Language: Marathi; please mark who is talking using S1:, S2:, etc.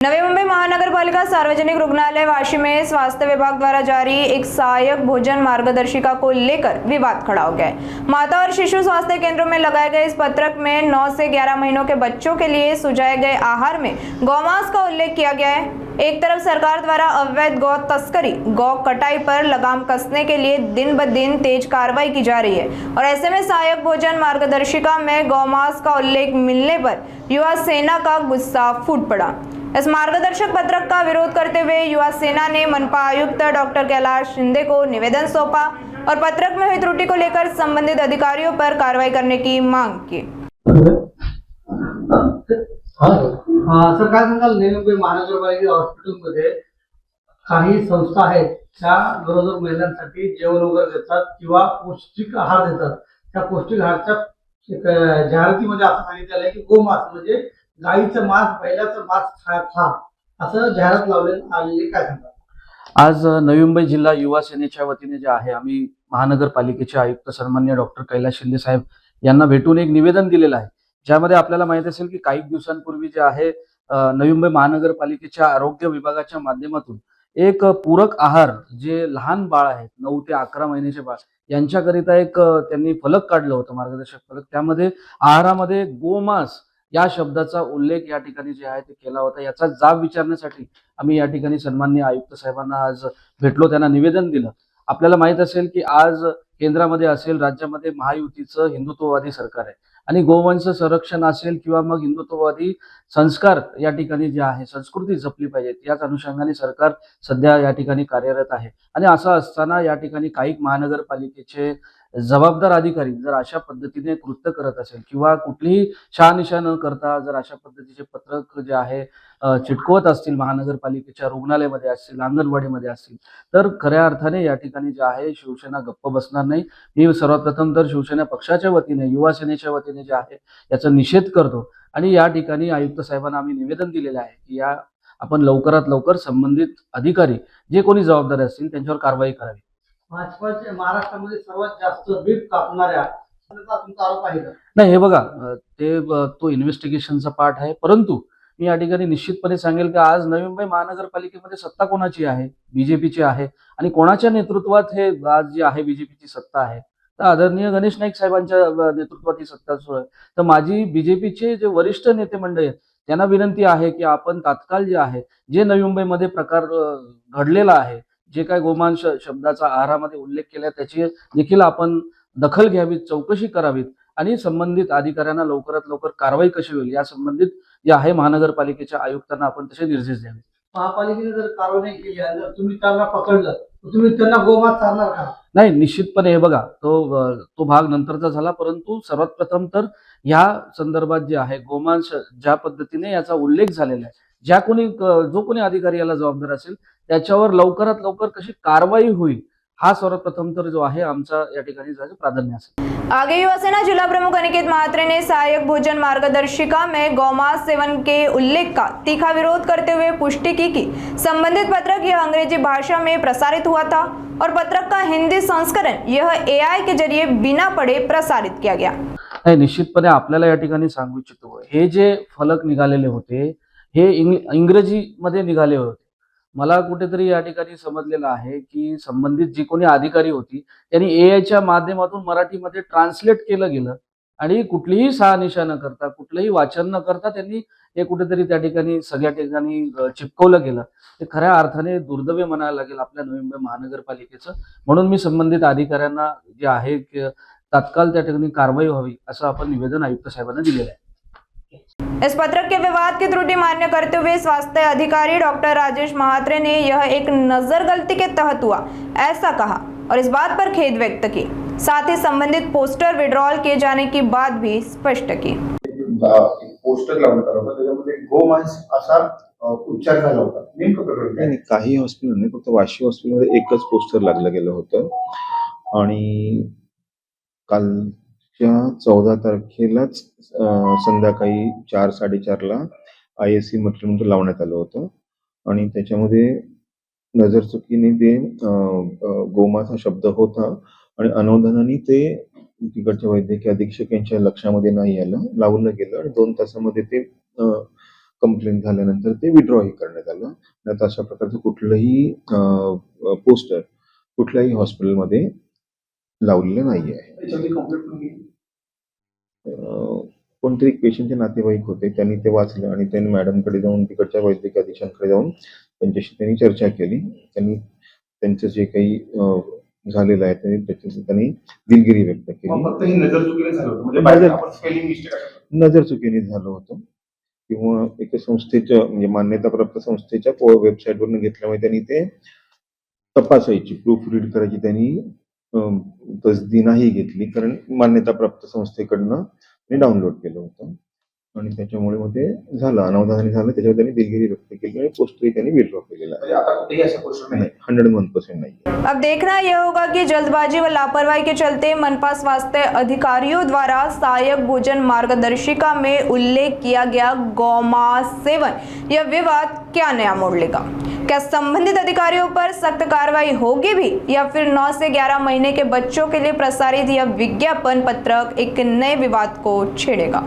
S1: नवी मुंबई महानगरपालिका सार्वजनिक रुग्णालय वाशी में स्वास्थ्य विभाग द्वारा जारी एक सहायक भोजन मार्गदर्शिका को लेकर विवाद खड़ा हो गया है। माता और शिशु स्वास्थ्य केंद्रों में लगाए गए इस पत्रक में 9 से 11 महीनों के बच्चों के लिए सुझाए गए आहार में गौमांस का उल्लेख किया गया है। एक तरफ सरकार द्वारा अवैध गौ तस्करी, गौ कटाई पर लगाम कसने के लिए दिन ब दिन तेज कार्रवाई की जा रही है और ऐसे में सहायक भोजन मार्गदर्शिका में गौमांस का उल्लेख मिलने पर युवा सेना का गुस्सा फूट पड़ा। इस मार्गदर्शक पत्रक का विरोध करते हुए युवा सेना ने मनपा आयुक्त डॉक्टर कैलाश शिंदे को निवेदन सौंपा और पत्रक में हुई त्रुटि को लेकर संबंधित अधिकारियों पर कार्रवाई करने की मांग की।
S2: सर काय सांगाल, नवी मुंबई महानगरपालिका हॉस्पिटलमध्ये काही संस्था आहेत त्या गरोदर महिलांसाठी जेवण वगैरे देतात किंवा पौष्टिक आहार देतात। त्या पौष्टिक आहाराच्या जाहिरातीमध्ये असं सांगितलेलं आहे की गोमांस म्हणजे गाईचं मांस, बैलाचं मांस खा असं जाहिरात आलेली, काय सांगतात?
S3: आज नवी मुंबई जिल्हा युवा सेनेच्या वतीने जे आहे आम्ही महानगरपालिकेचे आयुक्त सन्माननीय डॉक्टर कैलाश शिंदे साहेब यांना भेटून एक निवेदन दिलेलं आहे, ज्यामध्ये आपल्याला माहित असेल की काही दिवसांपूर्वी जे आहे नवी मुंबई महानगरपालिकेच्या आरोग्य विभागाच्या माध्यमातून एक पूरक आहार जे लहान बाळ आहेत 9 ते 11 महिन्याचे बाळ यांच्याकरिता एक त्यांनी फलक काढलं होतं, मार्गदर्शक फलक। त्यामध्ये आहारामध्ये गोमांस या शब्दाचा उल्लेख या ठिकाणी जे आहे ते केला होता। याचा जाब विचारण्यासाठी आम्ही या ठिकाणी सन्माननीय आयुक्त साहेबांना आज भेटलो, त्यांना निवेदन दिलं। आपल्याला माहित असेल की आज केंद्रामध्ये असेल, राज्यामध्ये महायुतीचं हिंदुत्ववादी सरकार आहे आणि गोवंश संरक्षण असेल किंवा मग हिंदुत्ववादी संस्कार या ठिकाणी जे आहे संस्कृती जपली पाहिजे, याच अनुषंगाने सरकार सध्या या ठिकाणी कार्यरत आहे। आणि असं असताना या ठिकाणी काही महानगरपालिकेचे जबाबदार अधिकारी जर अशा पद्धतीने कृत्य करत असेल किंवा कुठलीही शहानिशा न करता जर अशा पद्धतीचे पत्रक जे आहे चिटकवत असतील, महानगरपालिकेच्या रुग्णालयामध्ये असतील, अंगणवाडीमध्ये असतील, तर खऱ्या अर्थाने या ठिकाणी जे आहे शिवसेना गप्प बसणार नाही। मी सर्वप्रथम तर शिवसेना पक्षाच्या वतीने, युवा सेनेच्या वतीने जे आहे याचा निषेध करतो आणि या ठिकाणी आयुक्त साहेबांना आम्ही निवेदन दिलेले आहे की या आपण लवकरात लवकर संबंधित अधिकारी जे कोणी जबाबदार असतील त्यांच्यावर कारवाई करावी।
S2: भाजपाच्या महाराष्ट्रामध्ये सर्वात जास्त बीफ कापणाऱ्या तुमचा आरोप आहे का?
S3: नाही, हे बघा तो इन्व्हेस्टिगेशनचा पार्ट आहे, परंतु मी या ठिकाणी निश्चितपणे सांगेल की आज नवी मुंबई महानगरपालिकेमध्ये सत्ता कोणाची आहे? बीजेपीची आहे। आणि कोणाच्या नेतृत्वात हे आज जी आहे बीजेपीची सत्ता आहे? तर आदरणीय गणेश नाईक साहेबांच्या नेतृत्वात ही सत्ता सुरू आहे। तर माझी बीजेपीचे जे वरिष्ठ नेते मंडळी आहेत त्यांना विनंती आहे की आपण तात्काळ जे आहे जे नवी मुंबईमध्ये प्रकार घडलेला आहे, जे काय गोमांस शब्दाचा आहारामध्ये उल्लेख केला त्याची देखील आपण दखल घ्यावी, चौकशी करावीत आणि संबंधित अधिकाऱ्यांना लवकरात लवकर कारवाई कशी होईल या संबंधित जे आहे महानगरपालिकेच्या आयुक्तांना आपण तसे निर्देश द्यावे।
S2: महापालिकेने जर कारवाई केली आणि जर तुम्ही त्यांना पकडलं तर तुम्ही त्यांना गोमांस चालणार का?
S3: नाही, निश्चितपणे हे बघा तो भाग नंतरचा झाला, परंतु सर्वात प्रथम तर ह्या संदर्भात जे आहे गोमांस ज्या पद्धतीने याचा उल्लेख झालेला आहे, जो कोणी अधिकारी याला जबाबदार असेल त्याच्यावर लवकरात लवकर कशी कारवाई होईल हा सर्वप्रथम तर जो आहे आमचा या ठिकाणी जायचं प्राधान्य असेल।
S1: आगे युवा सेना जिला प्रमुख अनिकेत महात्रे ने सहायक भोजन मार्गदर्शिका में गौमांस सेवन के उल्लेख का तीखा विरोध करते हुए पुष्टि की कि संबंधित पत्रक यह अंग्रेजी भाषा में प्रसारित हुआ था और पत्रक का हिंदी संस्करण यह AI के जरिए बिना पढ़े प्रसारित किया गया।
S3: नाही, निश्चितपणे आपल्याला या ठिकाणी सांगू इच्छितो, हे जे फलक निघालेले होते हे इंग्रजीमध्ये निघाले होते। मला कुठेतरी या ठिकाणी समजलेलं आहे की संबंधित जी कोणी अधिकारी होती त्यांनी AI माध्यमातून मराठीमध्ये ट्रान्सलेट केलं गेलं आणि कुठलीही शहानिशा न करता, कुठलंही वाचन न करता त्यांनी हे कुठेतरी त्या ठिकाणी सगळ्या ठिकाणी चिपकवलं गेलं। ते खऱ्या अर्थाने दुर्दैवी म्हणायला लागेल आपल्या नवी मुंबई महानगरपालिकेचं। म्हणून मी संबंधित अधिकाऱ्यांना जे आहे तात्काळ त्या ठिकाणी कारवाई व्हावी असं आपण निवेदन आयुक्त साहेबांना दिलेलं आहे।
S1: इस पत्रक के विवाद की त्रुटि मान्य करते हुए स्वास्थ्य अधिकारी डॉक्टर राजेश महात्रे ने यह एक नजर गलती के तहत हुआ ऐसा कहा और इस बात पर खेद व्यक्त की। साथ ही संबंधित पोस्टर विड्रॉल किए जाने की बात भी स्पष्ट की।
S4: पोस्टर लावण्यात आलं होतं, त्याच्यामध्ये गोमांस असा उच्चार झाला होता। नेमकं प्रकरण काय?
S5: नाही, काही हॉस्पिटल नाही, फक्त वाशी हॉस्पिटलमध्ये एकच पोस्टर लागलं गेलं होतं आणि कालच्या 14 तारखेलाच संध्याकाळी 4-4:30ला ISC मटेरियल लावण्यात आलं होतं आणि त्याच्यामध्ये नजरचुकीने ते गोमांस हा शब्द होता आणि अनवधानाने ते तिकडच्या वैद्यकीय अधीक्षक यांच्या लक्षामध्ये नाही आलं, लावलं गेलं आणि 2 तासामध्ये ते कंप्लेंट झाल्यानंतर ते विड्रॉही करण्यात आलं. आणि आता अशा प्रकारचं कुठलंही पोस्टर कुठल्याही हॉस्पिटलमध्ये लावलेलं नाही आहे.
S4: त्याच्यामध्ये कंप्लेंट पण केली.
S5: कोणतरी एक पेशंटचे नातेवाईक होते, त्यांनी ते वाचलं आणि त्यांनी मॅडमकडे जाऊन तिकडच्या वैद्यकीय अधीक्षकांकडे जाऊन त्यांच्याशी त्यांनी चर्चा केली. त्यांनी त्यांचं जे काही झालेलं आहे त्यांनी दिलगिरी व्यक्त केली.
S4: मग फक्त ही नजर चुकीने झालं होतं म्हणजे
S5: नजर-
S4: आपण स्पेलिंग मिस्टेक आहे.
S5: नजर चुकीने झालं होतं किंवा एका संस्थेच्या म्हणजे मान्यताप्राप्त संस्थेच्या वेबसाईटवरून घेतल्यामुळे त्यांनी ते तपासायची, प्रूफ रीड करायची त्यांनी तसदी नाही घेतली, कारण मान्यताप्राप्त संस्थेकडनं ते डाउनलोड केलं होतं आणि त्याच्यामुळे मग ते झालं, अनावधानाने झालं. त्याच्यावर त्यांनी दिलगिरी व्यक्त केली आणि पोस्टरही त्यांनी विड्रॉ केलेला
S4: म्हणजे आता कुठेही अशा पोस्टर नाही.
S5: आहे. 101% नाही.
S1: अब देखना यह होगा कि जल्दबाजी व लापरवाही के चलते मनपा स्वास्थ्य अधिकारियों द्वारा सहायक भोजन मार्गदर्शिका में उल्लेख किया गया गौमांस सेवन यह विवाद क्या नया मोड़ लेगा। क्या संबंधित अधिकारियों पर सख्त कार्रवाई होगी भी या फिर 9 से 11 महीने के बच्चों के लिए प्रसारित यह विज्ञापन पत्रक एक नए विवाद को छेड़ेगा।